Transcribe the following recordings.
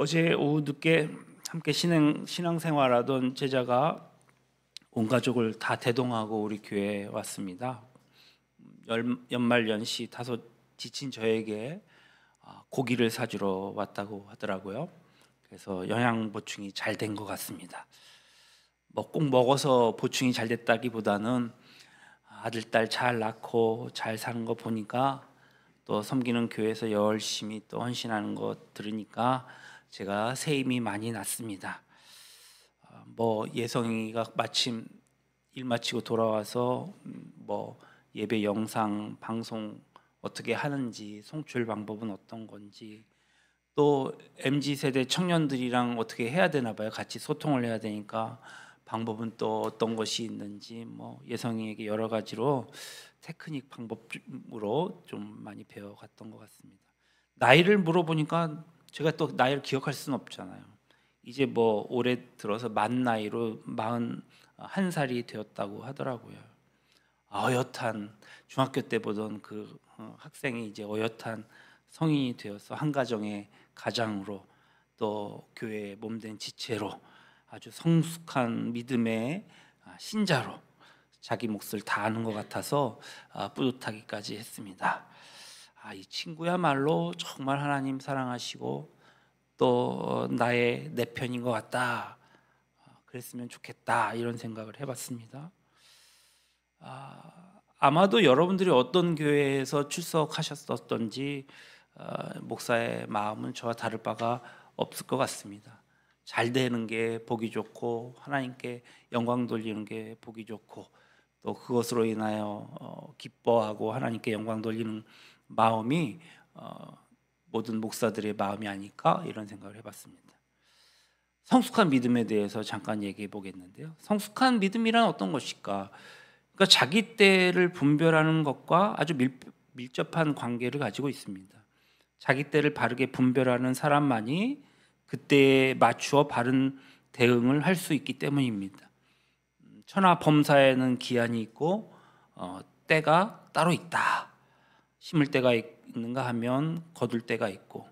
어제 오후 늦게 함께 신앙생활하던 제자가 온 가족을 다 대동하고 우리 교회에 왔습니다. 연말연시 다소 지친 저에게 고기를 사주러 왔다고 하더라고요. 그래서 영양 보충이 잘 된 것 같습니다. 뭐 꼭 먹어서 보충이 잘 됐다기보다는 아들, 딸 잘 낳고 잘 사는 거 보니까, 또 섬기는 교회에서 열심히 또 헌신하는 거 들으니까 제가 새 힘이 많이 났습니다. 뭐 예성이가 마침 일 마치고 돌아와서 뭐 예배 영상 방송 어떻게 하는지, 송출 방법은 어떤 건지, 또 MZ 세대 청년들이랑 어떻게 해야 되나 봐요. 같이 소통을 해야 되니까 방법은 또 어떤 것이 있는지, 뭐 예성이에게 여러 가지로 테크닉 방법으로 좀 많이 배워갔던 것 같습니다. 나이를 물어보니까 제가 또 나이를 기억할 수는 없잖아요. 이제 뭐 올해 들어서 만 나이로 41살이 되었다고 하더라고요. 어엿한 중학교 때 보던 그 학생이 이제 어엿한 성인이 되어서 한 가정의 가장으로, 또 교회의 몸된 지체로, 아주 성숙한 믿음의 신자로 자기 몫을 다하는 것 같아서 뿌듯하기까지 했습니다. 이 친구야말로 정말 하나님 사랑하시고 또 나의 내 편인 것 같다, 그랬으면 좋겠다, 이런 생각을 해봤습니다. 아마도 여러분들이 어떤 교회에서 출석하셨었던지 목사의 마음은 저와 다를 바가 없을 것 같습니다. 잘 되는 게 보기 좋고 하나님께 영광 돌리는 게 보기 좋고, 또 그것으로 인하여 기뻐하고 하나님께 영광 돌리는 마음이 모든 목사들의 마음이 아닐까, 이런 생각을 해봤습니다. 성숙한 믿음에 대해서 잠깐 얘기해 보겠는데요. 성숙한 믿음이란 어떤 것일까? 그러니까 자기 때를 분별하는 것과 아주 밀접한 관계를 가지고 있습니다. 자기 때를 바르게 분별하는 사람만이 그때에 맞추어 바른 대응을 할 수 있기 때문입니다. 천하 범사에는 기한이 있고 때가 따로 있다. 심을 때가 있는가 하면 거둘 때가 있고,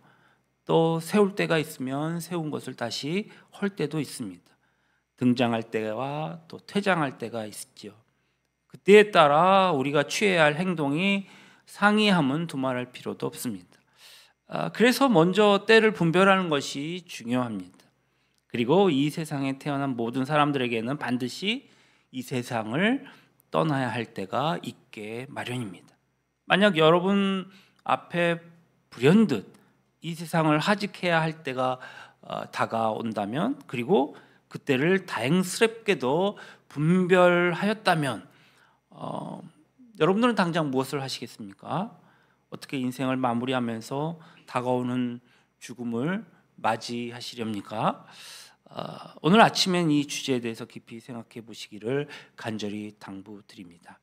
또 세울 때가 있으면 세운 것을 다시 헐 때도 있습니다. 등장할 때와 또 퇴장할 때가 있죠. 그때에 따라 우리가 취해야 할 행동이 상이함은 두말할 필요도 없습니다. 그래서 먼저 때를 분별하는 것이 중요합니다. 그리고 이 세상에 태어난 모든 사람들에게는 반드시 이 세상을 떠나야 할 때가 있게 마련입니다. 만약 여러분 앞에 불현듯 이 세상을 하직해야 할 때가 다가온다면, 그리고 그때를 다행스럽게도 분별하였다면, 여러분들은 당장 무엇을 하시겠습니까? 어떻게 인생을 마무리하면서 다가오는 죽음을 맞이하시렵니까? 오늘 아침엔 이 주제에 대해서 깊이 생각해 보시기를 간절히 당부드립니다.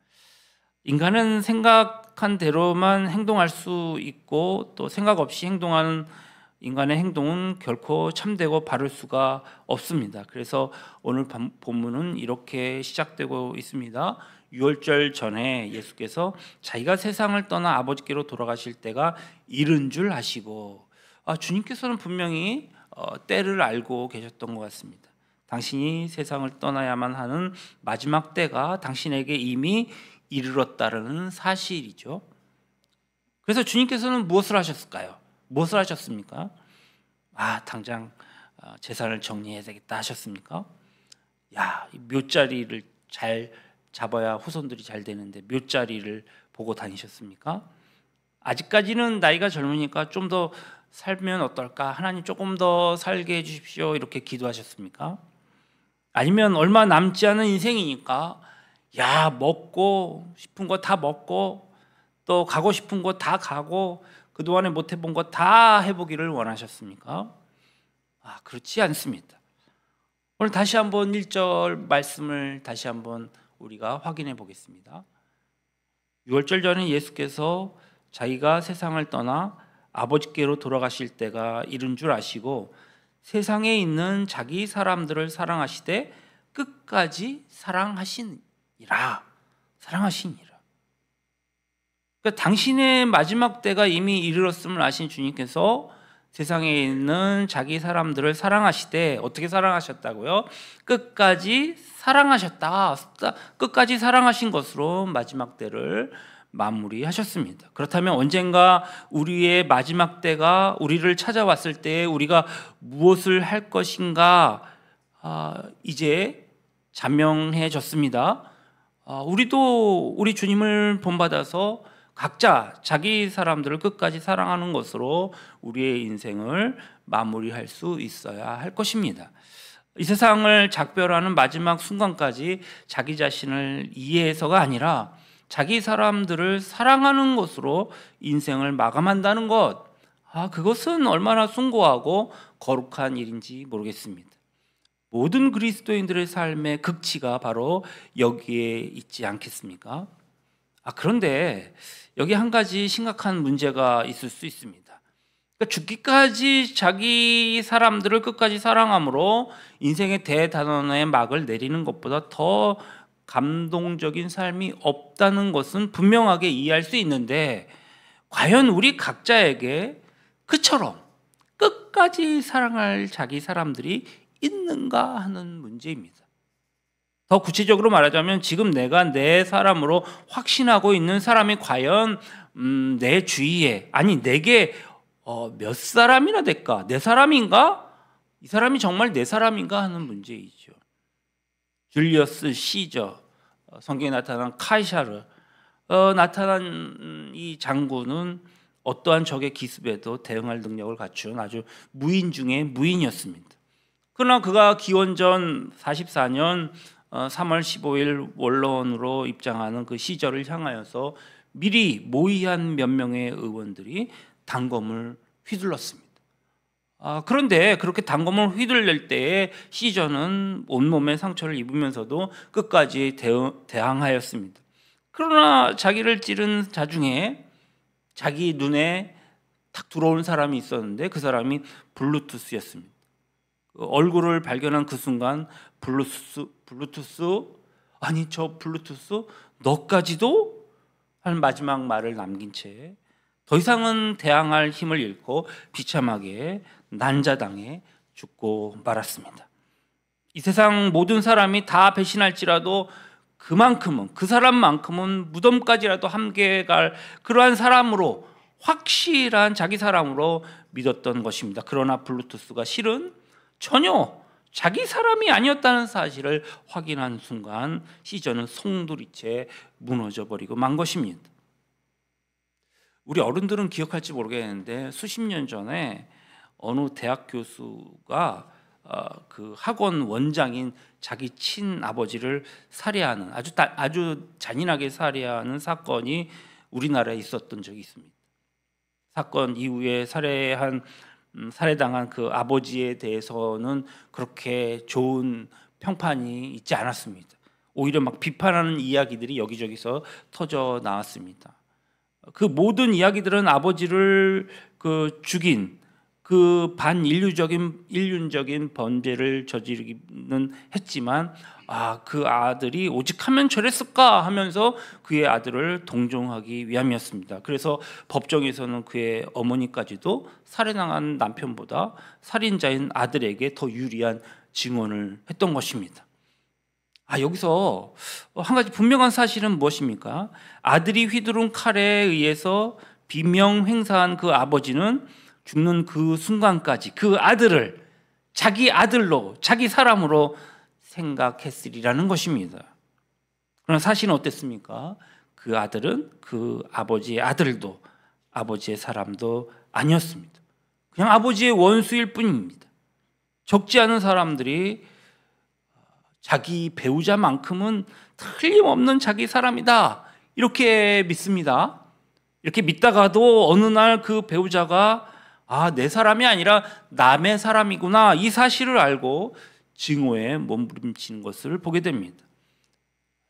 인간은 생각한 대로만 행동할 수 있고, 또 생각 없이 행동하는 인간의 행동은 결코 참되고 바를 수가 없습니다. 그래서 오늘 본문은 이렇게 시작되고 있습니다. 유월절 전에 예수께서 자기가 세상을 떠나 아버지께로 돌아가실 때가 이른 줄 아시고, 주님께서는 분명히 때를 알고 계셨던 것 같습니다. 당신이 세상을 떠나야만 하는 마지막 때가 당신에게 이미 이르렀다는 사실이죠. 그래서 주님께서는 무엇을 하셨을까요? 무엇을 하셨습니까? 당장 재산을 정리해야 되겠다 하셨습니까? 묘자리를 잘 잡아야 후손들이 잘 되는데 묘자리를 보고 다니셨습니까? 아직까지는 나이가 젊으니까 좀 더 살면 어떨까? 하나님 조금 더 살게 해주십시오, 이렇게 기도하셨습니까? 아니면 얼마 남지 않은 인생이니까 먹고 싶은 거 다 먹고, 또 가고 싶은 거 다 가고, 그동안에 못 해본 거 다 해보기를 원하셨습니까? 그렇지 않습니다. 오늘 다시 한번 1절 말씀을 다시 한번 우리가 확인해 보겠습니다. 유월절 전에 예수께서 자기가 세상을 떠나 아버지께로 돌아가실 때가 이른 줄 아시고 세상에 있는 자기 사람들을 사랑하시되 끝까지 사랑하시니라. 그러니까 당신의 마지막 때가 이미 이르렀음을 아신 주님께서 세상에 있는 자기 사람들을 사랑하시되 어떻게 사랑하셨다고요? 끝까지 사랑하셨다. 끝까지 사랑하신 것으로 마지막 때를 마무리하셨습니다. 그렇다면 언젠가 우리의 마지막 때가 우리를 찾아왔을 때 우리가 무엇을 할 것인가 이제 자명해졌습니다. 우리도 우리 주님을 본받아서 각자 자기 사람들을 끝까지 사랑하는 것으로 우리의 인생을 마무리할 수 있어야 할 것입니다. 이 세상을 작별하는 마지막 순간까지 자기 자신을 이해해서가 아니라 자기 사람들을 사랑하는 것으로 인생을 마감한다는 것, 그것은 얼마나 숭고하고 거룩한 일인지 모르겠습니다. 모든 그리스도인들의 삶의 극치가 바로 여기에 있지 않겠습니까? 그런데 여기 한 가지 심각한 문제가 있을 수 있습니다. 그러니까 죽기까지 자기 사람들을 끝까지 사랑함으로 인생의 대단원의 막을 내리는 것보다 더 감동적인 삶이 없다는 것은 분명하게 이해할 수 있는데, 과연 우리 각자에게 그처럼 끝까지 사랑할 자기 사람들이 있는가 하는 문제입니다. 더 구체적으로 말하자면 지금 내가 내 사람으로 확신하고 있는 사람이 과연 내 주위에, 아니 내게 몇 사람이나 될까? 내 사람인가? 이 사람이 정말 내 사람인가 하는 문제이죠. 줄리어스 시저, 성경에 나타난 카이사르, 나타난 이 장군은 어떠한 적의 기습에도 대응할 능력을 갖춘 아주 무인 중에 무인이었습니다. 그러나 그가 기원전 44년 3월 15일 원로원으로 입장하는 그 시절을 향하여서 미리 모의한 몇 명의 의원들이 단검을 휘둘렀습니다. 그런데 그렇게 단검을 휘둘릴 때에 시저는 온몸에 상처를 입으면서도 끝까지 대항하였습니다. 그러나 자기를 찌른 자 중에 자기 눈에 탁 들어온 사람이 있었는데 그 사람이 블루투스였습니다. 얼굴을 발견한 그 순간 블루투스? 아니 저 블루투스? 너까지도? 한 마지막 말을 남긴 채 더 이상은 대항할 힘을 잃고 비참하게 난자당해 죽고 말았습니다. 이 세상 모든 사람이 다 배신할지라도 그만큼은, 그 사람만큼은 무덤까지라도 함께 갈 그러한 사람으로, 확실한 자기 사람으로 믿었던 것입니다. 그러나 블루투스가 실은 전혀 자기 사람이 아니었다는 사실을 확인한 순간 시저는 송두리째 무너져 버리고 만 것입니다. 우리 어른들은 기억할지 모르겠는데 수십 년 전에 어느 대학 교수가 그 학원 원장인 자기 친아버지를 살해하는, 아주 잔인하게 살해하는 사건이 우리나라에 있었던 적이 있습니다. 사건 이후에 살해당한 그 아버지에 대해서는 그렇게 좋은 평판이 있지 않았습니다. 오히려 막 비판하는 이야기들이 여기저기서 터져 나왔습니다. 그 모든 이야기들은 아버지를 죽인 그 반인륜적인 범죄를 저지르기는 했지만 그 아들이 오직 하면 저랬을까 하면서 그의 아들을 동정하기 위함이었습니다. 그래서 법정에서는 그의 어머니까지도 살해당한 남편보다 살인자인 아들에게 더 유리한 증언을 했던 것입니다. 여기서 한 가지 분명한 사실은 무엇입니까? 아들이 휘두른 칼에 의해서 비명횡사한 그 아버지는 죽는 그 순간까지 그 아들을 자기 아들로, 자기 사람으로 생각했으리라는 것입니다. 그러나 사실은 어땠습니까? 그 아들은 그 아버지의 아들도 아버지의 사람도 아니었습니다. 그냥 아버지의 원수일 뿐입니다. 적지 않은 사람들이 자기 배우자만큼은 틀림없는 자기 사람이다 이렇게 믿습니다. 이렇게 믿다가도 어느 날 그 배우자가 내 사람이 아니라 남의 사람이구나 이 사실을 알고 증오에 몸부림치는 것을 보게 됩니다.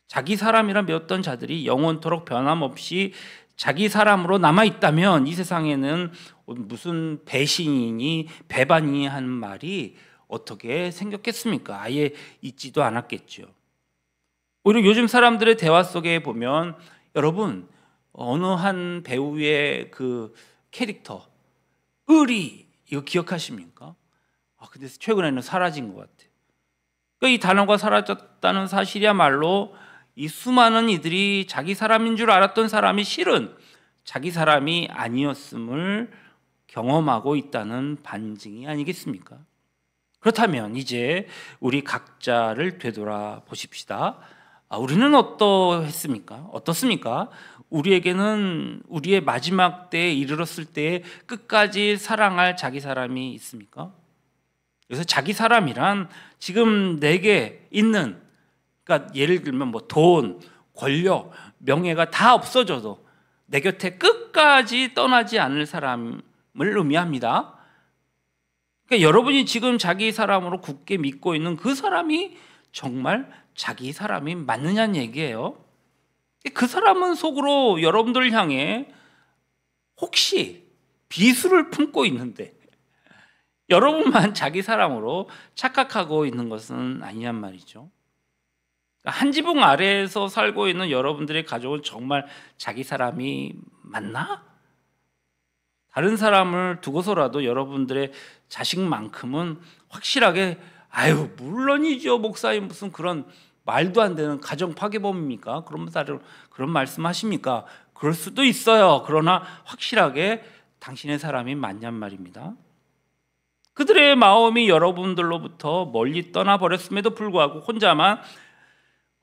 자기 사람이라 믿었던 자들이 영원토록 변함없이 자기 사람으로 남아있다면 이 세상에는 무슨 배신이니 배반이니 하는 말이 어떻게 생겼겠습니까? 아예 있지도 않았겠죠. 오히려 요즘 사람들의 대화 속에 보면 어느 한 배우의 그 캐릭터 의리 이거 기억하십니까? 근데 최근에는 사라진 것 같아요. 그러니까 이 단어가 사라졌다는 사실이야말로 이 수많은 이들이 자기 사람인 줄 알았던 사람이 실은 자기 사람이 아니었음을 경험하고 있다는 반증이 아니겠습니까? 그렇다면 이제 우리 각자를 되돌아 보십시다. 우리는 어떻습니까? 우리에게는 우리의 마지막 때에 이르렀을 때에 끝까지 사랑할 자기 사람이 있습니까? 그래서 자기 사람이란 지금 내게 있는, 그러니까 예를 들면 뭐 돈, 권력, 명예가 다 없어져도 내 곁에 끝까지 떠나지 않을 사람을 의미합니다. 그러니까 여러분이 지금 자기 사람으로 굳게 믿고 있는 그 사람이 정말 자기 사람이 맞느냐는 얘기예요. 그 사람은 속으로 여러분들을 향해 혹시 비수를 품고 있는데 여러분만 자기 사람으로 착각하고 있는 것은 아니란 말이죠. 한 지붕 아래에서 살고 있는 여러분들의 가족은 정말 자기 사람이 맞나? 다른 사람을 두고서라도 여러분들의 자식만큼은 확실하게 물론이죠, 목사님, 무슨 그런 말도 안 되는 가정 파괴범입니까? 그런 말씀하십니까? 그럴 수도 있어요. 그러나 확실하게 당신의 사람이 맞냔 말입니다. 그들의 마음이 여러분들로부터 멀리 떠나버렸음에도 불구하고 혼자만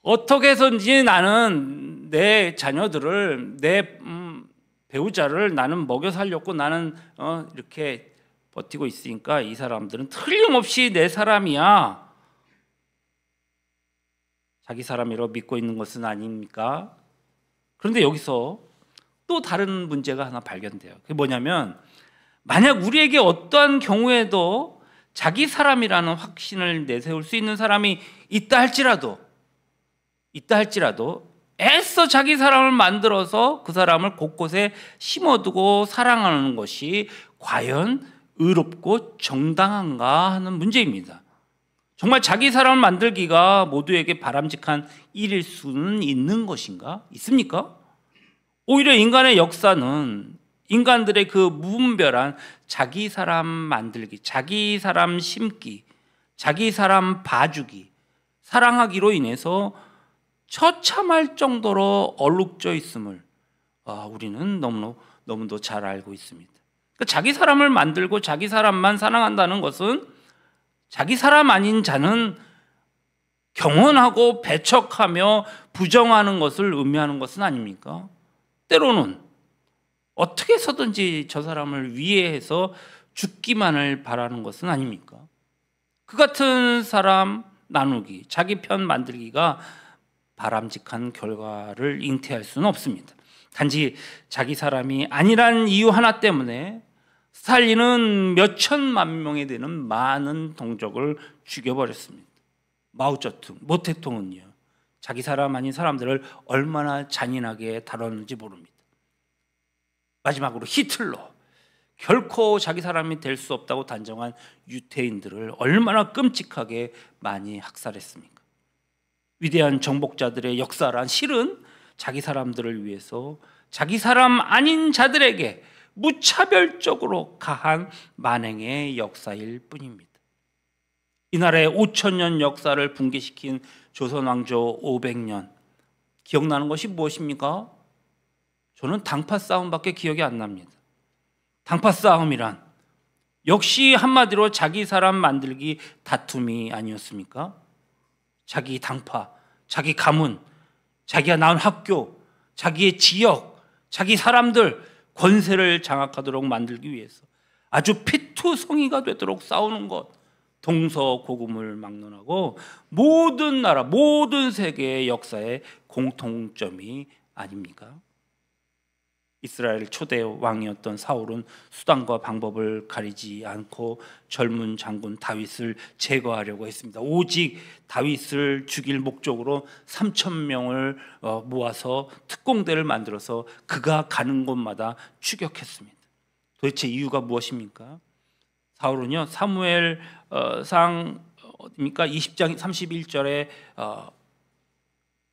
어떻게 해서든지 나는 내 자녀들을, 내 배우자를 나는 먹여 살렸고 나는 이렇게 버티고 있으니까 이 사람들은 틀림없이 내 사람이야, 자기 사람이라고 믿고 있는 것은 아닙니까? 그런데 여기서 또 다른 문제가 하나 발견돼요. 그게 뭐냐면, 만약 우리에게 어떠한 경우에도 자기 사람이라는 확신을 내세울 수 있는 사람이 있다 할지라도 애써 자기 사람을 만들어서 그 사람을 곳곳에 심어두고 사랑하는 것이 과연 의롭고 정당한가 하는 문제입니다. 정말 자기 사람을 만들기가 모두에게 바람직한 일일 수는 있는 것인가? 있습니까? 오히려 인간의 역사는 인간들의 그 무분별한 자기 사람 만들기, 자기 사람 심기, 자기 사람 봐주기, 사랑하기로 인해서 처참할 정도로 얼룩져 있음을 우리는 너무도 잘 알고 있습니다. 그러니까 자기 사람을 만들고 자기 사람만 사랑한다는 것은 자기 사람 아닌 자는 경원하고 배척하며 부정하는 것을 의미하는 것은 아닙니까? 때로는 어떻게 해서든지 저 사람을 위해해서 죽기만을 바라는 것은 아닙니까? 그 같은 사람 나누기, 자기 편 만들기가 바람직한 결과를 잉태할 수는 없습니다. 단지 자기 사람이 아니란 이유 하나 때문에 스탈린은 몇 천만 명에 되는 많은 동족을 죽여버렸습니다. 마오쩌둥, 모태통은요, 자기 사람 아닌 사람들을 얼마나 잔인하게 다뤘는지 모릅니다. 마지막으로 히틀러, 결코 자기 사람이 될 수 없다고 단정한 유태인들을 얼마나 끔찍하게 많이 학살했습니까? 위대한 정복자들의 역사란 실은 자기 사람들을 위해서 자기 사람 아닌 자들에게 무차별적으로 가한 만행의 역사일 뿐입니다. 이 나라의 5,000년 역사를 붕괴시킨 조선 왕조 500년, 기억나는 것이 무엇입니까? 저는 당파 싸움밖에 기억이 안 납니다. 당파 싸움이란 역시 한마디로 자기 사람 만들기 다툼이 아니었습니까? 자기 당파, 자기 가문, 자기가 나온 학교, 자기의 지역, 자기 사람들 권세를 장악하도록 만들기 위해서 아주 피투성이가 되도록 싸우는 것, 동서고금을 막론하고 모든 나라, 모든 세계의 역사의 공통점이 아닙니까? 이스라엘 초대 왕이었던 사울은 수단과 방법을 가리지 않고 젊은 장군 다윗을 제거하려고 했습니다. 오직 다윗을 죽일 목적으로 3,000명을 모아서 특공대를 만들어서 그가 가는 곳마다 추격했습니다. 도대체 이유가 무엇입니까? 사울은요, 사무엘상 20장 31절에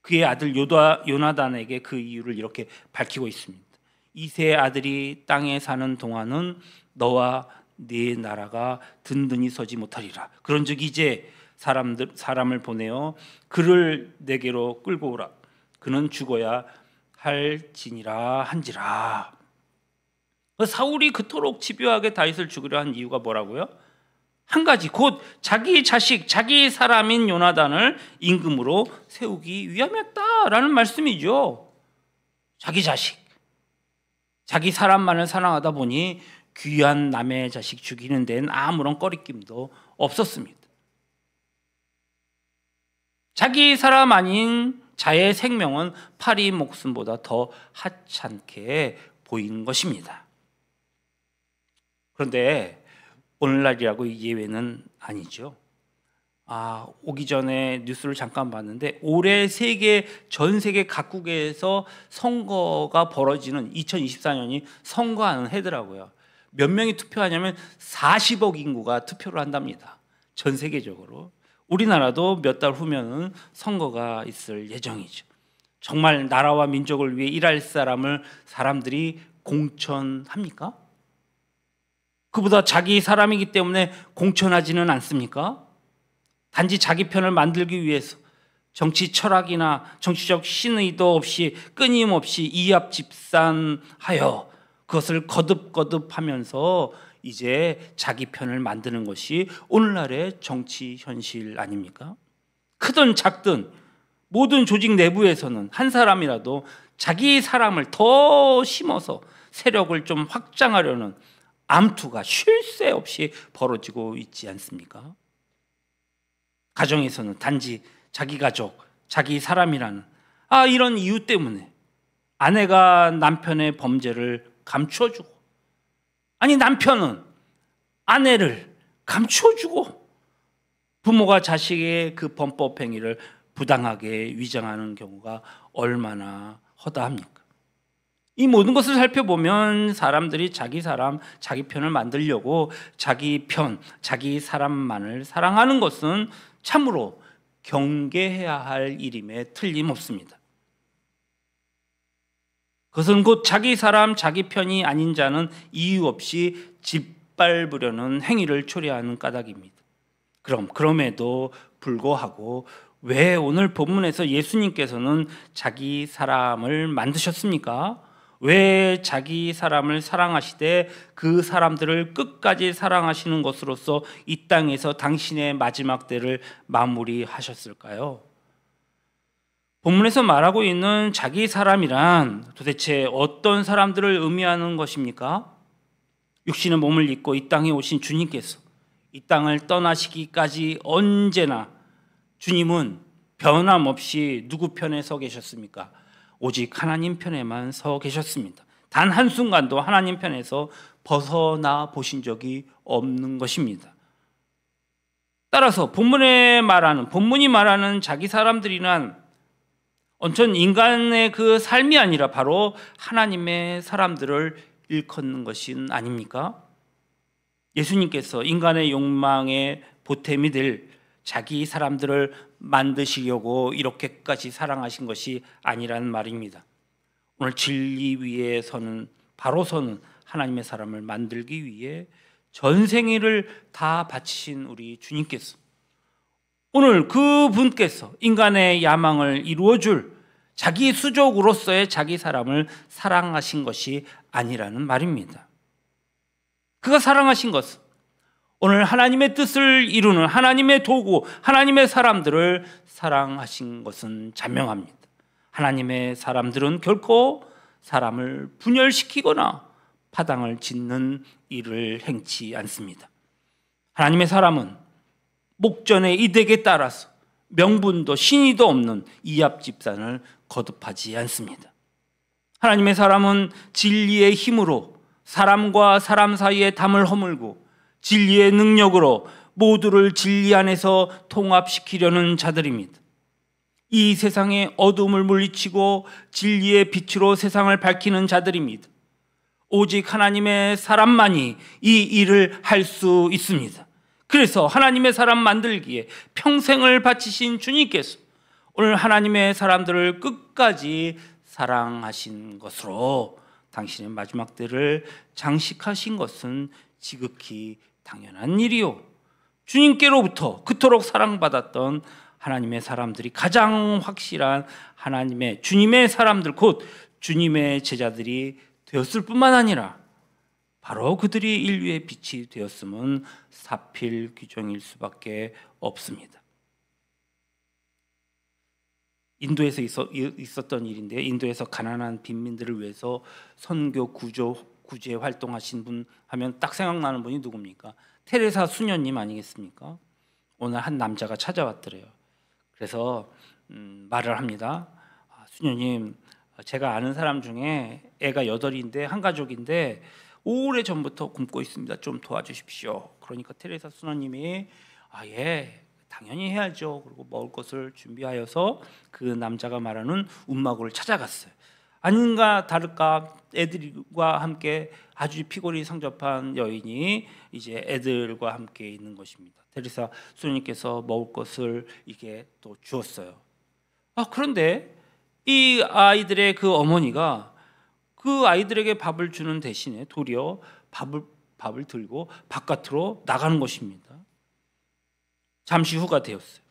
그의 아들 요나단에게 그 이유를 이렇게 밝히고 있습니다. 이세의 아들이 땅에 사는 동안은 너와 네 나라가 든든히 서지 못하리라. 그런즉 이제 사람을 보내어 그를 내게로 끌고 오라. 그는 죽어야 할지니라 한지라. 사울이 그토록 집요하게 다윗을 죽이려 한 이유가 뭐라고요? 한 가지, 곧 자기 자식, 자기 사람인 요나단을 임금으로 세우기 위함이었다라는 말씀이죠. 자기 자식, 자기 사람만을 사랑하다 보니 귀한 남의 자식 죽이는 데는 아무런 꺼리낌도 없었습니다. 자기 사람 아닌 자의 생명은 파리 목숨보다 더 하찮게 보인 것입니다. 그런데 오늘날이라고 예외는 아니죠. 오기 전에 뉴스를 잠깐 봤는데 올해 전 세계 각국에서 선거가 벌어지는 2024년이 선거하는 해더라고요. 몇 명이 투표하냐면 40억 인구가 투표를 한답니다. 전 세계적으로. 우리나라도 몇 달 후면은 선거가 있을 예정이죠. 정말 나라와 민족을 위해 일할 사람들이 공천합니까? 그보다 자기 사람이기 때문에 공천하지는 않습니까? 단지 자기 편을 만들기 위해서 정치 철학이나 정치적 신의도 없이 끊임없이 이합집산하여 그것을 거듭거듭하면서 이제 자기 편을 만드는 것이 오늘날의 정치 현실 아닙니까? 크든 작든 모든 조직 내부에서는 한 사람이라도 자기 사람을 더 심어서 세력을 좀 확장하려는 암투가 쉴 새 없이 벌어지고 있지 않습니까? 가정에서는 단지 자기 가족, 자기 사람이라는 이런 이유 때문에 아내가 남편의 범죄를 감추어주고, 남편은 아내를 감추어주고, 부모가 자식의 그 범법 행위를 부당하게 위장하는 경우가 얼마나 허다합니까? 이 모든 것을 살펴보면 사람들이 자기 사람, 자기 편을 만들려고 자기 편, 자기 사람만을 사랑하는 것은 참으로 경계해야 할 일임에 틀림없습니다. 그것은 곧 자기 사람, 자기 편이 아닌 자는 이유 없이 짓밟으려는 행위를 초래하는 까닭입니다. 그럼에도 불구하고 왜 오늘 본문에서 예수님께서는 자기 사람을 만드셨습니까? 왜 자기 사람을 사랑하시되 그 사람들을 끝까지 사랑하시는 것으로서 이 땅에서 당신의 마지막 때를 마무리하셨을까요? 본문에서 말하고 있는 자기 사람이란 도대체 어떤 사람들을 의미하는 것입니까? 육신의 몸을 입고 이 땅에 오신 주님께서 이 땅을 떠나시기까지 언제나 주님은 변함없이 누구 편에 서 계셨습니까? 오직 하나님 편에만 서 계셨습니다. 단 한순간도 하나님 편에서 벗어나 보신 적이 없는 것입니다. 따라서 본문이 말하는 자기 사람들이란 온전 인간의 그 삶이 아니라 바로 하나님의 사람들을 일컫는 것은 아닙니까? 예수님께서 인간의 욕망의 보탬이 될 자기 사람들을 만드시려고 이렇게까지 사랑하신 것이 아니라는 말입니다. 오늘 진리 위에 서는 하나님의 사람을 만들기 위해 전생애를 다 바치신 우리 주님께서 오늘 그분께서 인간의 야망을 이루어줄 자기 수족으로서의 자기 사람을 사랑하신 것이 아니라는 말입니다. 그가 사랑하신 것은 오늘 하나님의 뜻을 이루는 하나님의 도구, 하나님의 사람들을 사랑하신 것은 자명합니다. 하나님의 사람들은 결코 사람을 분열시키거나 파당을 짓는 일을 행치 않습니다. 하나님의 사람은 목전의 이득에 따라서 명분도 신의도 없는 이합집산을 거듭하지 않습니다. 하나님의 사람은 진리의 힘으로 사람과 사람 사이의 담을 허물고 진리의 능력으로 모두를 진리 안에서 통합시키려는 자들입니다. 이 세상의 어둠을 물리치고 진리의 빛으로 세상을 밝히는 자들입니다. 오직 하나님의 사람만이 이 일을 할 수 있습니다. 그래서 하나님의 사람 만들기에 평생을 바치신 주님께서 오늘 하나님의 사람들을 끝까지 사랑하신 것으로 당신의 마지막 때를 장식하신 것은 지극히 당연한 일이요. 주님께로부터 그토록 사랑받았던 하나님의 사람들이 가장 확실한 하나님의 주님의 사람들 곧 주님의 제자들이 되었을 뿐만 아니라 바로 그들이 인류의 빛이 되었음은 사필귀정일 수밖에 없습니다. 인도에서 있었던 일인데 인도에서 가난한 빈민들을 위해서 선교 구제 활동하신 분 하면 딱 생각나는 분이 누굽니까? 테레사 수녀님 아니겠습니까? 오늘 한 남자가 찾아왔더래요. 그래서 말을 합니다. 수녀님, 제가 아는 사람 중에 애가 8인데 한 가족인데 오래전부터 굶고 있습니다. 좀 도와주십시오. 그러니까 테레사 수녀님이 예, 당연히 해야죠. 그리고 먹을 것을 준비하여서 그 남자가 말하는 움마구를 찾아갔어요. 아닌가 다를까 애들과 함께 아주 피골이 상접한 여인이 이제 애들과 함께 있는 것입니다. 테레사 수녀님께서 먹을 것을 이게 또 주었어요. 그런데 이 아이들의 그 어머니가 그 아이들에게 밥을 주는 대신에 도리어 밥을 들고 바깥으로 나가는 것입니다. 잠시 후가 되었어요.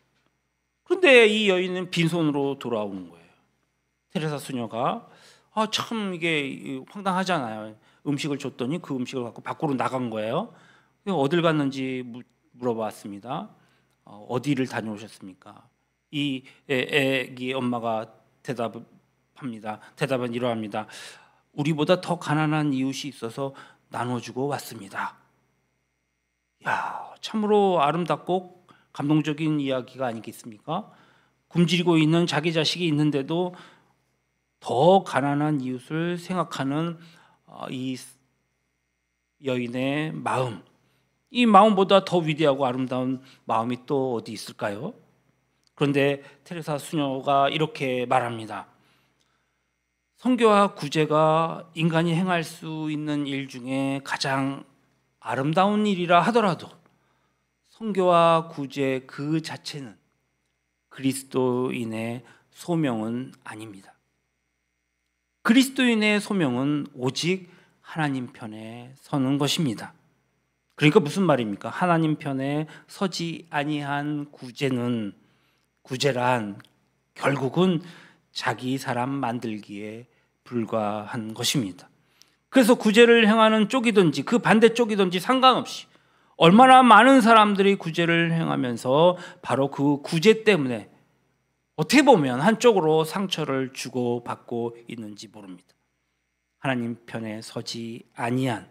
그런데 이 여인은 빈손으로 돌아오는 거예요. 테레사 수녀가 참 이게 황당하잖아요. 음식을 줬더니 그 음식을 갖고 밖으로 나간 거예요. 어딜 갔는지 물어봤습니다. 어디를 다녀오셨습니까? 이 애기 엄마가 대답합니다. 대답은 이러합니다. 우리보다 더 가난한 이웃이 있어서 나눠주고 왔습니다. 참으로 아름답고 감동적인 이야기가 아니겠습니까? 굶주리고 있는 자기 자식이 있는데도 더 가난한 이웃을 생각하는 이 여인의 마음, 이 마음보다 더 위대하고 아름다운 마음이 또 어디 있을까요? 그런데 테레사 수녀가 이렇게 말합니다. 선교와 구제가 인간이 행할 수 있는 일 중에 가장 아름다운 일이라 하더라도 선교와 구제 그 자체는 그리스도인의 소명은 아닙니다. 그리스도인의 소명은 오직 하나님 편에 서는 것입니다. 그러니까 무슨 말입니까? 하나님 편에 서지 아니한 구제란 결국은 자기 사람 만들기에 불과한 것입니다. 그래서 구제를 행하는 쪽이든지 그 반대쪽이든지 상관없이 얼마나 많은 사람들이 구제를 행하면서 바로 그 구제 때문에 어떻게 보면 한쪽으로 상처를 주고받고 있는지 모릅니다. 하나님 편에 서지 아니한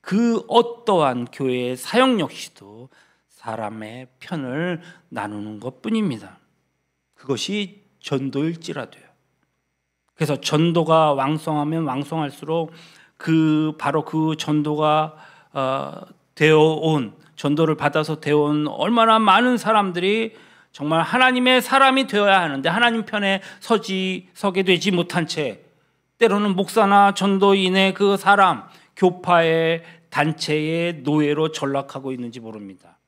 그 어떠한 교회의 사역 역시도 사람의 편을 나누는 것뿐입니다. 그것이 전도일지라도요. 그래서 전도가 왕성하면 왕성할수록 바로 그 전도가 되어온 전도를 받아서 되어온 얼마나 많은 사람들이 정말 하나님의 사람이 되어야 하는데 하나님 편에 서게 되지 못한 채 때로는 목사나 전도인의 그 사람, 교파의 단체의 노예로 전락하고 있는지 모릅니다.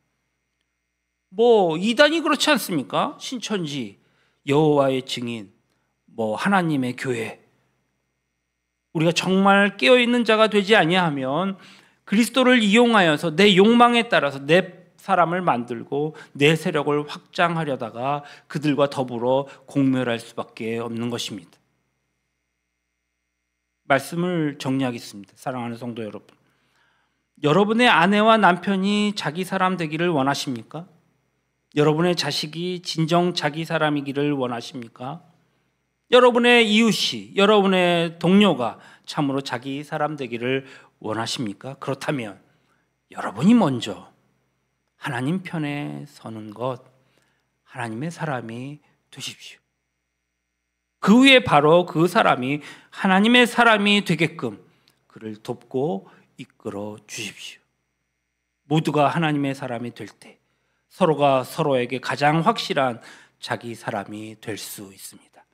이단이 그렇지 않습니까? 신천지, 여호와의 증인, 하나님의 교회. 우리가 정말 깨어있는 자가 되지 아니하면 그리스도를 이용하여서 내 욕망에 따라서 내 사람을 만들고 내 세력을 확장하려다가 그들과 더불어 공멸할 수밖에 없는 것입니다. 말씀을 정리하겠습니다. 사랑하는 성도 여러분, 여러분의 아내와 남편이 자기 사람 되기를 원하십니까? 여러분의 자식이 진정 자기 사람이기를 원하십니까? 여러분의 이웃이, 여러분의 동료가 참으로 자기 사람 되기를 원하십니까? 그렇다면 여러분이 먼저 하나님 편에 서는 것, 하나님의 사람이 되십시오. 그 후에 바로 그 사람이 하나님의 사람이 되게끔 그를 돕고 이끌어 주십시오. 모두가 하나님의 사람이 될 때 서로가 서로에게 가장 확실한 자기 사람이 될 수 있습니다.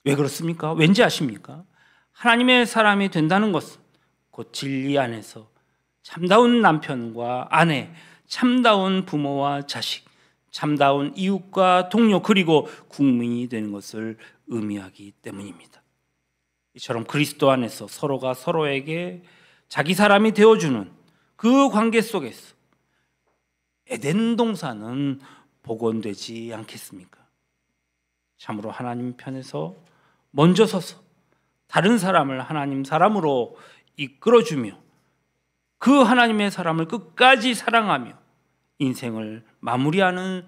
왜 그렇습니까? 왠지 아십니까? 하나님의 사람이 된다는 것은 곧 진리 안에서 참다운 남편과 아내, 참다운 부모와 자식, 참다운 이웃과 동료 그리고 국민이 되는 것을 의미하기 때문입니다. 이처럼 그리스도 안에서 서로가 서로에게 자기 사람이 되어주는 그 관계 속에서 에덴 동산은 복원되지 않겠습니까? 참으로 하나님 편에서 먼저 서서 다른 사람을 하나님 사람으로 이끌어주며 그 하나님의 사람을 끝까지 사랑하며 인생을 마무리하는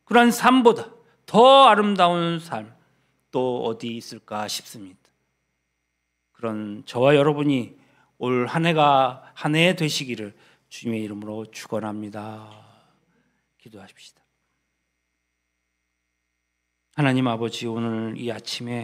그러한 삶보다 더 아름다운 삶 또 어디 있을까 싶습니다. 그런 저와 여러분이 올 한 해가 한 해 되시기를 주님의 이름으로 축원합니다. 기도하십시다. 하나님 아버지, 오늘 이 아침에